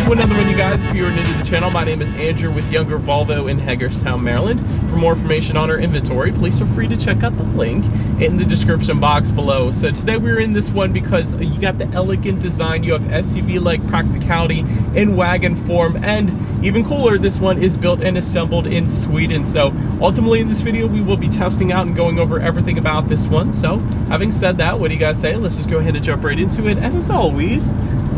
to another one, you guys. If you are new to the channel, my name is Andrew with Younger Volvo in Hagerstown, Maryland. For more information on our inventory, please feel free to check out the link in the description box below. So today we're in this one because you got the elegant design, you have SUV-like practicality in wagon form, and even cooler, this one is built and assembled in Sweden. So ultimately in this video, we will be testing out and going over everything about this one. So having said that, what do you guys say? Let's just go ahead and jump right into it. And as always,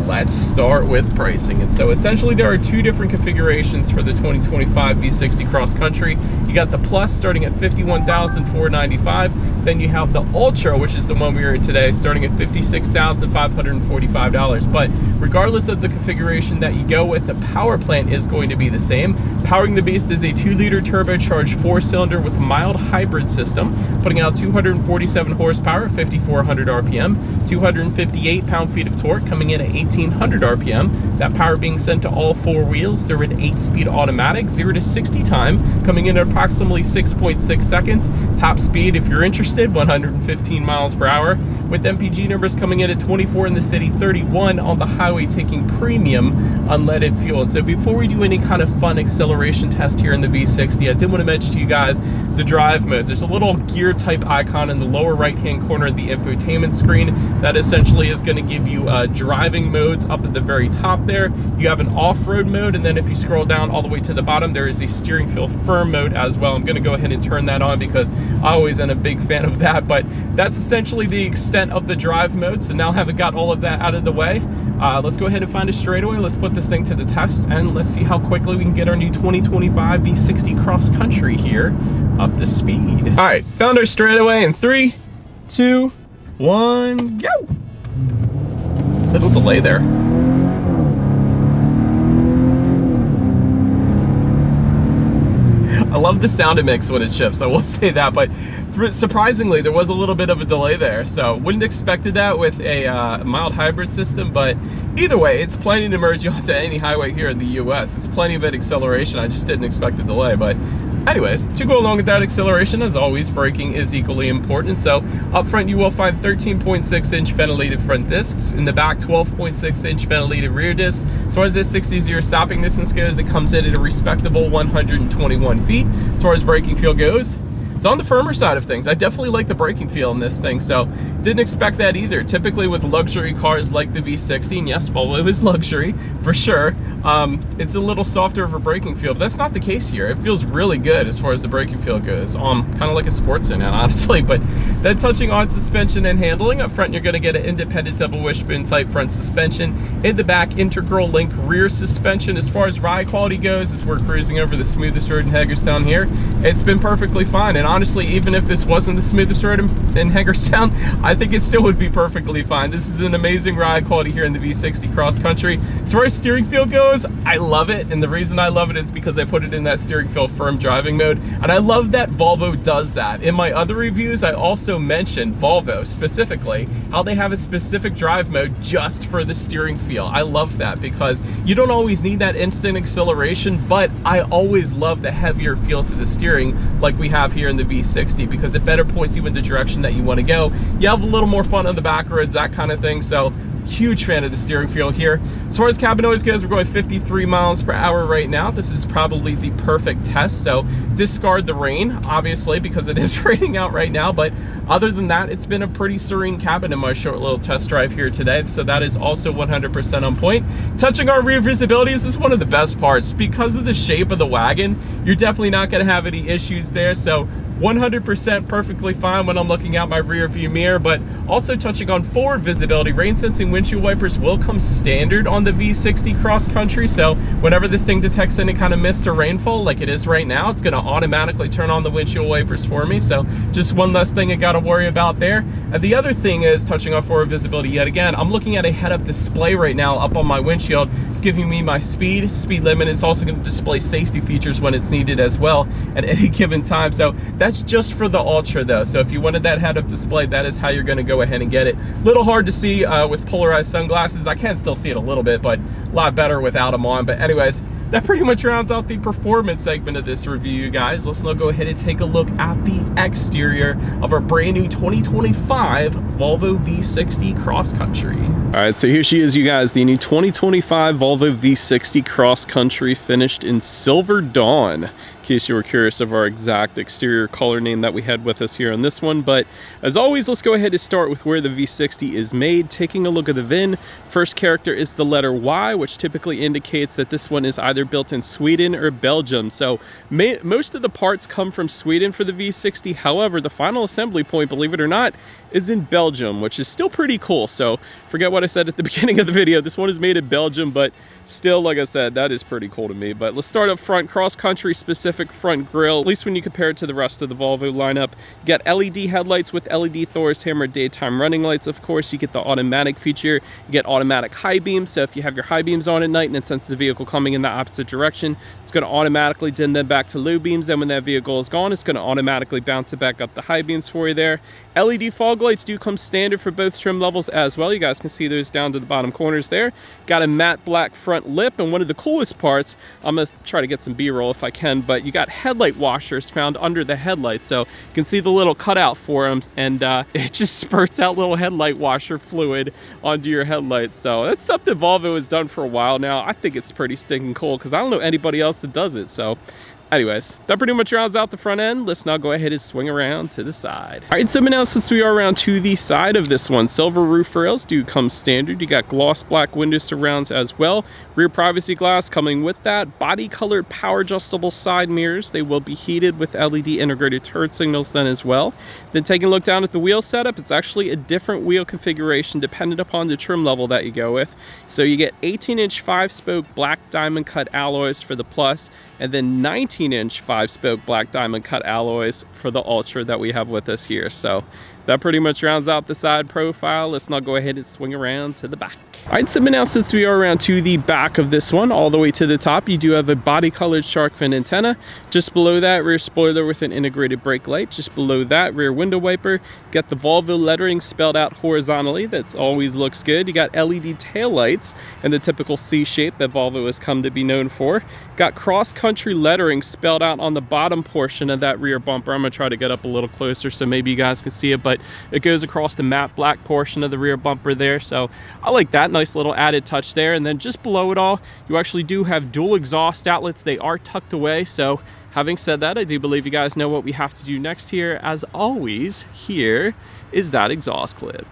let's start with pricing. And so essentially there are two different configurations for the 2025 V60 Cross Country. You got the Plus starting at $51,495. Then you have the Ultra, which is the one we are in today, starting at $56,545. But regardless of the configuration that you go with, the power plant is going to be the same. Powering the beast is a 2-liter turbocharged 4-cylinder with a mild hybrid system, putting out 247 horsepower, 5,400 RPM, 258 pound-feet of torque, coming in at 1,800 RPM. That power being sent to all four wheels through an 8-speed automatic, 0 to 60 time, coming in at approximately 6.6 seconds. Top speed, if you're interested, 115 miles per hour, with MPG numbers coming in at 24 in the city, 31 on the highway, taking premium unleaded fuel. And so before we do any kind of fun acceleration test here in the V60, I did want to mention to you guys the drive modes. There's a little gear type icon in the lower right hand corner of the infotainment screen that essentially is going to give you driving modes up at the very top there. You have an off-road mode, and then if you scroll down all the way to the bottom, there is a steering feel firm mode as well. I'm going to go ahead and turn that on because I always am a big fan of that, but that's essentially the extent of the drive mode. So now having got all of that out of the way, let's go ahead and find a straightaway. Let's put this thing to the test and let's see how quickly we can get our new 2025 V60 Cross Country here up to speed. All right, found our straightaway in 3, 2, 1, go. Little delay there. I love the sound it makes when it shifts, I will say that, but surprisingly there was a little bit of a delay there, so wouldn't expected that with a mild hybrid system. But either way, it's plenty to merge you onto any highway here in the US. It's plenty of acceleration. I just didn't expect a delay. But anyways, to go along with that acceleration, as always, braking is equally important. So up front you will find 13.6-inch ventilated front discs. In the back, 12.6-inch ventilated rear discs. As far as this 60-0 stopping distance goes, it comes in at a respectable 121 feet. As far as braking feel goes, it's on the firmer side of things. I definitely like the braking feel in this thing, so didn't expect that either. Typically with luxury cars like the V60, and yes, Volvo is luxury for sure, it's a little softer of a braking feel, but that's not the case here. It feels really good as far as the braking feel goes. Kind of like a sports sedan, honestly. But then touching on suspension and handling, up front you're going to get an independent double wishbone type front suspension. In the back, integral link rear suspension. As far as ride quality goes, as we're cruising over the smoothest road in Hagerstown here, it's been perfectly fine. And honestly, even if this wasn't the smoothest road in Hagerstown, I think it still would be perfectly fine. This is an amazing ride quality here in the V60 Cross Country. As far as steering feel goes, I love it, and the reason I love it is because I put it in that steering feel firm driving mode, and I love that Volvo does that. In my other reviews, I also mentioned Volvo specifically, how they have a specific drive mode just for the steering feel. I love that because you don't always need that instant acceleration, but I always love the heavier feel to the steering like we have here in the V60 because it better points you in the direction that you want to go. You have a little more fun on the back roads, that kind of thing. So huge fan of the steering feel here. As far as cabin noise goes, we're going 53 miles per hour right now. This is probably the perfect test, so discard the rain, obviously, because it is raining out right now. But other than that, it's been a pretty serene cabin in my short little test drive here today, so that is also 100% on point. Touching on rear visibility, this is one of the best parts. Because of the shape of the wagon, you're definitely not going to have any issues there, so 100% perfectly fine when I'm looking out my rear view mirror. But also touching on forward visibility, rain sensing windshield wipers will come standard on the V60 Cross Country. So whenever this thing detects any kind of mist or rainfall like it is right now, it's going to automatically turn on the windshield wipers for me. So just one less thing I got to worry about there. And the other thing is touching on forward visibility yet again, I'm looking at a head-up display right now up on my windshield. It's giving me my speed limit. It's also going to display safety features when it's needed as well at any given time. So that's just for the Ultra though. So if you wanted that head-up display, that is how you're going to go ahead and get it. Little hard to see with polarized sunglasses. I can still see it a little bit, but a lot better without them on. But anyways, that pretty much rounds out the performance segment of this review, you guys. Let's now go ahead and take a look at the exterior of our brand new 2025 Volvo V60 Cross Country. All right, so here she is, you guys, the new 2025 Volvo V60 Cross Country, finished in Silver Dawn, in case you were curious of our exact exterior color name that we had with us here on this one. But as always, let's go ahead and start with where the V60 is made. Taking a look at the VIN, first character is the letter Y, which typically indicates that this one is either built in Sweden or Belgium. So most of the parts come from Sweden for the V60. However, the final assembly point, believe it or not, is in Belgium, which is still pretty cool. So forget what I said at the beginning of the video. This one is made in Belgium, but still, like I said, that is pretty cool to me. But let's start up front. Cross Country specific front grille, at least when you compare it to the rest of the Volvo lineup. You got LED headlights with LED Thor's hammer daytime running lights. Of course, you get the automatic feature. You get automatic high beams, so if you have your high beams on at night and it senses the vehicle coming in the opposite direction, it's going to automatically dim them back to low beams. Then when that vehicle is gone, it's going to automatically bounce it back up the high beams for you there. LED fog lights do come standard for both trim levels as well. You guys can see those down to the bottom corners there. Got a matte black front lip, and one of the coolest parts, I'm going to try to get some B-roll if I can, but you got headlight washers found under the headlights. So you can see the little cutout for them, and it just spurts out little headlight washer fluid onto your headlights. So that's something Volvo has done for a while now. I think it's pretty stinking cool because I don't know anybody else that does it. So anyways, that pretty much rounds out the front end. Let's now go ahead and swing around to the side. All right, so now since we are around to the side of this one, silver roof rails do come standard. You got gloss black window surrounds as well. Rear privacy glass coming with that. Body colored power adjustable side mirrors. They will be heated with LED integrated turn signals then as well. Then taking a look down at the wheel setup, it's actually a different wheel configuration dependent upon the trim level that you go with. So you get 18-inch 5-spoke black diamond cut alloys for the Plus, and then 19-inch 5-spoke black diamond cut alloys for the Ultra that we have with us here. So that pretty much rounds out the side profile. Let's now go ahead and swing around to the back. All right, so now since we are around to the back of this one, all the way to the top, you do have a body colored shark fin antenna. Just below that, rear spoiler with an integrated brake light. Just below that, rear window wiper. Got the Volvo lettering spelled out horizontally. That always looks good. You got LED tail lights in the typical C shape that Volvo has come to be known for. Got Cross Country lettering spelled out on the bottom portion of that rear bumper. I'm gonna try to get up a little closer so maybe you guys can see it, but it goes across the matte black portion of the rear bumper there. So I like that. Nice little added touch there. And then just below it all, you actually do have dual exhaust outlets. They are tucked away. So having said that, I do believe you guys know what we have to do next here. As always, here is that exhaust clip.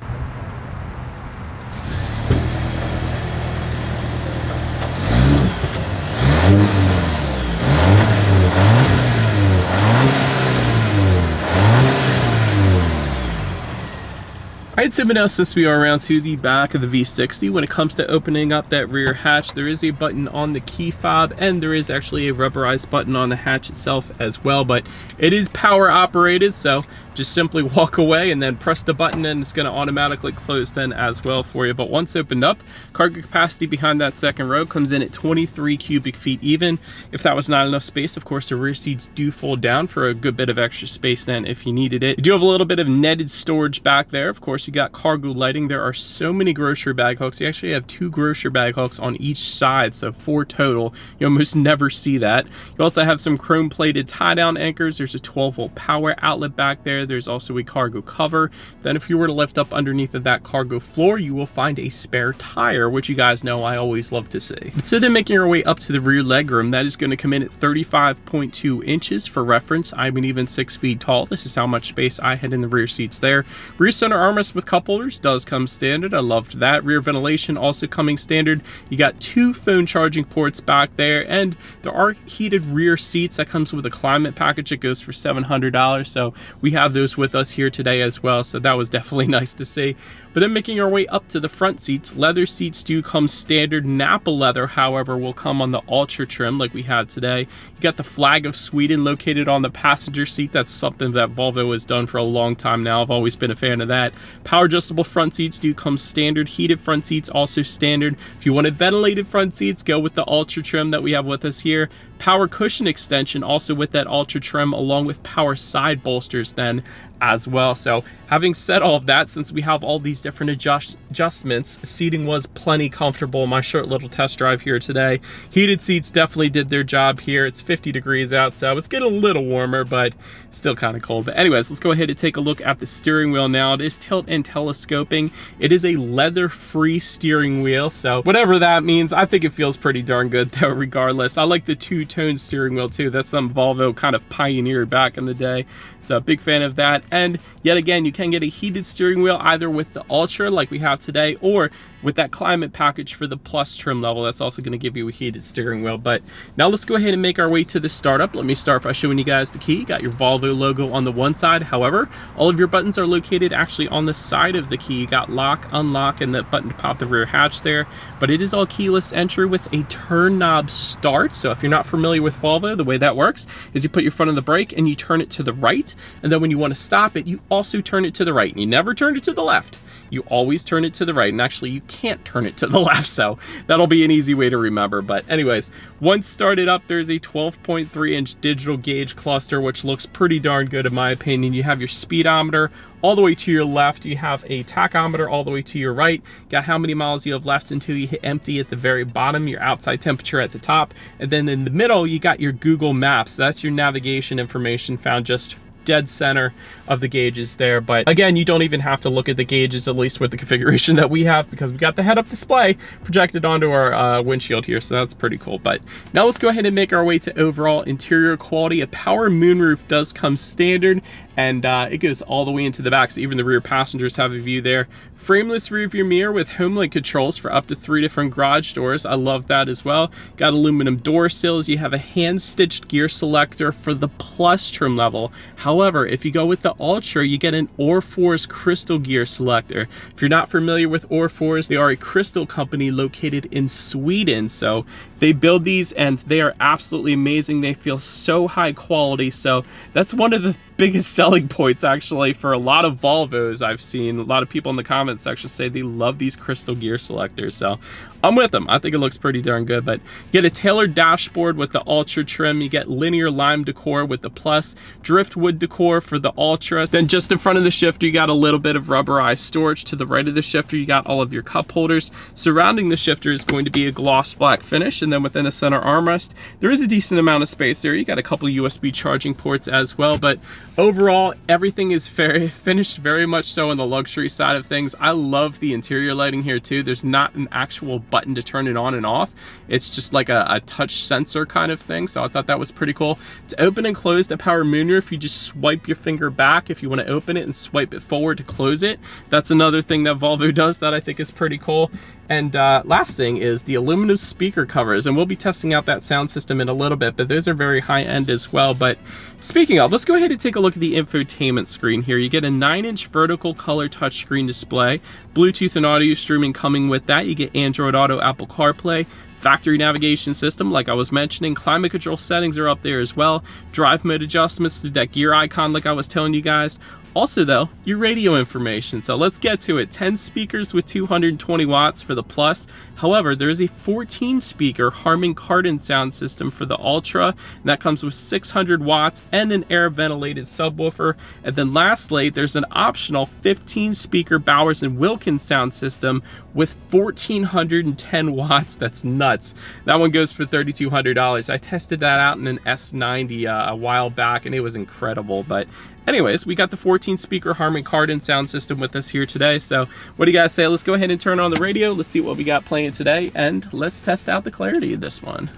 All right, so now since we are around to the back of the V60, when it comes to opening up that rear hatch, there is a button on the key fob, and there is actually a rubberized button on the hatch itself as well, but it is power operated, so just simply walk away and then press the button and it's going to automatically close then as well for you. But once opened up, cargo capacity behind that second row comes in at 23 cubic feet even. If that was not enough space, of course, the rear seats do fold down for a good bit of extra space then if you needed it. You do have a little bit of netted storage back there. Of course, you got cargo lighting. There are so many grocery bag hooks. You actually have 2 grocery bag hooks on each side, so 4 total. You almost never see that. You also have some chrome plated tie down anchors. There's a 12-volt power outlet back there. There's also a cargo cover. Then if you were to lift up underneath of that cargo floor, you will find a spare tire, which you guys know I always love to see. So then making your way up to the rear legroom, that is going to come in at 35.2 inches. For reference, I'm an even 6 feet tall. This is how much space I had in the rear seats there. Rear center armrest with cup holders does come standard. I loved that. Rear ventilation also coming standard. You got 2 phone charging ports back there, and there are heated rear seats. That comes with a climate package that goes for $700. So we have those with us here today as well, so that was definitely nice to see. But then making our way up to the front seats, leather seats do come standard. Napa leather, however, will come on the Ultra trim like we have today. You got the flag of Sweden located on the passenger seat. That's something that Volvo has done for a long time now. I've always been a fan of that. Power adjustable front seats do come standard. Heated front seats also standard. If you wanted ventilated front seats, go with the Ultra trim that we have with us here. Power cushion extension also with that Ultra trim, along with power side bolsters then as well. So having said all of that, since we have all these different adjustments, seating was plenty comfortable. My short little test drive here today, heated seats definitely did their job here. It's 50 degrees out, so it's getting a little warmer, but still kind of cold. But anyways, let's go ahead and take a look at the steering wheel now. It is tilt and telescoping. It is a leather-free steering wheel, so whatever that means, I think it feels pretty darn good though regardless. I like the two-tone steering wheel too. That's something Volvo kind of pioneered back in the day, so big fan of that. And yet again, you can get a heated steering wheel either with the Ultra like we have today, or with that climate package for the Plus trim level. That's also going to give you a heated steering wheel. But now let's go ahead and make our way to the startup. Let me start by showing you guys the key. You got your Volvo logo on the one side. However, all of your buttons are located actually on the side of the key. You got lock, unlock, and the button to pop the rear hatch there. But it is all keyless entry with a turn knob start. So if you're not familiar with Volvo, the way that works is you put your foot on the brake and you turn it to the right. And then when you want to stop it, you also turn it to the right. And you never turn it to the left. You always turn it to the right, and actually you can't turn it to the left, so that'll be an easy way to remember. But anyways, once started up, there's a 12.3-inch digital gauge cluster, which looks pretty darn good in my opinion. You have your speedometer all the way to your left. You have a tachometer all the way to your right. Got how many miles you have left until you hit empty at the very bottom, your outside temperature at the top. And then in the middle, you got your Google Maps. That's your navigation information found just dead center of the gauges there. But again, you don't even have to look at the gauges, at least with the configuration that we have, because we got the head-up display projected onto our windshield here, so that's pretty cool. But now let's go ahead and make our way to overall interior quality. A power moonroof does come standard, and it goes all the way into the back, so even the rear passengers have a view there. Frameless rear view mirror with HomeLink controls for up to 3 different garage doors. I love that as well. Got aluminum door sills. You have a hand-stitched gear selector for the Plus trim level. However, if you go with the Ultra, you get an Orfor's crystal gear selector. If you're not familiar with Orfor's, they are a crystal company located in Sweden. So they build these and they are absolutely amazing. They feel so high quality. So that's one of the biggest selling points actually for a lot of Volvos I've seen. A lot of people in the comments section say they love these crystal gear selectors, so I'm with them. I think it looks pretty darn good. But you get a tailored dashboard with the Ultra trim. You get linear lime decor with the Plus, driftwood decor for the Ultra. Then just in front of the shifter, you got a little bit of rubberized storage. To the right of the shifter, you got all of your cup holders. Surrounding the shifter is going to be a gloss black finish, and then within the center armrest, there is a decent amount of space there. You got a couple of USB charging ports as well. But overall, everything is finished very much so on the luxury side of things. I love the interior lighting here too. There's not an actual button to turn it on and off. It's just like a touch sensor kind of thing, so I thought that was pretty cool. To open and close the power moonroof, you just swipe your finger back if you want to open it and swipe it forward to close it. That's another thing that Volvo does that I think is pretty cool. And last thing is the aluminum speaker covers, and we'll be testing out that sound system in a little bit, but those are very high end as well. But speaking of, let's go ahead and take a look at the infotainment screen here. You get a 9-inch vertical color touchscreen display, Bluetooth and audio streaming coming with that. You get Android Auto, Apple CarPlay, factory navigation system like I was mentioning. Climate control settings are up there as well. Drive mode adjustments through that gear icon like I was telling you guys. Also though, your radio information. So let's get to it. 10 speakers with 220 watts for the Plus. However, there is a 14 speaker Harman Kardon sound system for the Ultra, and that comes with 600 watts and an air ventilated subwoofer. And then lastly, there's an optional 15 speaker Bowers & Wilkins sound system with 1410 watts. That's nuts. That one goes for $3,200. I tested that out in an S90 a while back, and it was incredible. But anyways, we got the 14 speaker Harman Kardon sound system with us here today. So what do you guys say? Let's go ahead and turn on the radio. Let's see what we got playing today, and let's test out the clarity of this one.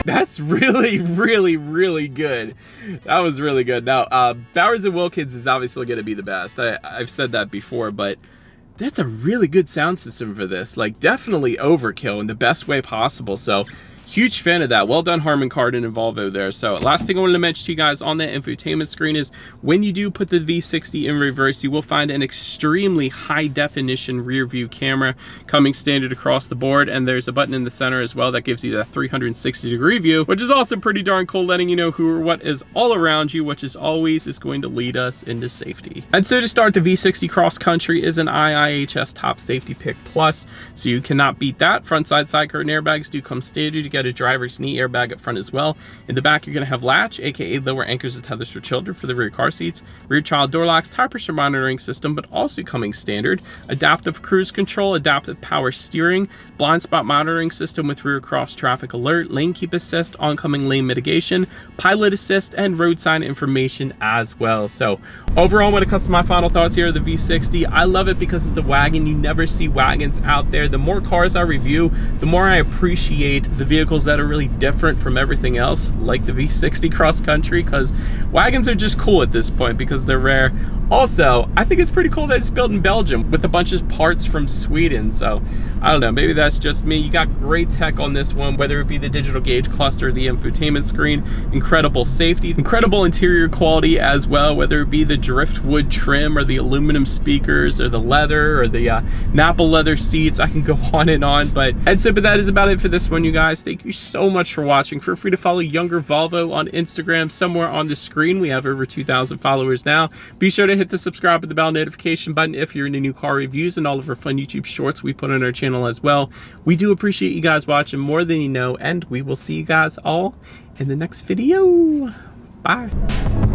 That's really, really, really good. That was really good. Now, Bowers & Wilkins is obviously going to be the best. I've said that before, but that's a really good sound system for this. Like, definitely overkill in the best way possible. So huge fan of that. Well done, Harman Kardon and Volvo there. So last thing I wanted to mention to you guys on that infotainment screen is when you do put the V60 in reverse, you will find an extremely high definition rear view camera coming standard across the board. And there's a button in the center as well that gives you that 360-degree view, which is also pretty darn cool, letting you know who or what is all around you, which is always going to lead us into safety. And so to start, the V60 Cross Country is an IIHS Top Safety Pick Plus, so you cannot beat that. Front side curtain airbags do come standard. You get got a driver's knee airbag up front as well. In the back, you're going to have latch, aka lower anchors and tethers for children for the rear car seats, rear child door locks, tire pressure monitoring system, but also coming standard, adaptive cruise control, adaptive power steering, blind spot monitoring system with rear cross traffic alert, lane keep assist, oncoming lane mitigation, pilot assist, and road sign information as well. So overall, when it comes to my final thoughts here of the V60, I love it because it's a wagon. You never see wagons out there. The more cars I review, the more I appreciate the vehicles that are really different from everything else, like the V60 Cross Country, because wagons are just cool at this point because they're rare. Also, I think it's pretty cool that it's built in Belgium with a bunch of parts from Sweden. So I don't know, maybe that's just me. You got great tech on this one, whether it be the digital gauge cluster, the infotainment screen, incredible safety, incredible interior quality as well, whether it be the driftwood trim or the aluminum speakers or the leather or the Napa leather seats. I can go on and on, but that's it. But that is about it for this one, you guys. Thank you so much for watching. Feel free to follow Younger Volvo on Instagram. Somewhere on the screen, we have over 2,000 followers now. Be sure to hit the subscribe and the bell notification button if you're into new car reviews and all of our fun YouTube shorts we put on our channel as well. We do appreciate you guys watching more than you know, and we will see you guys all in the next video. Bye.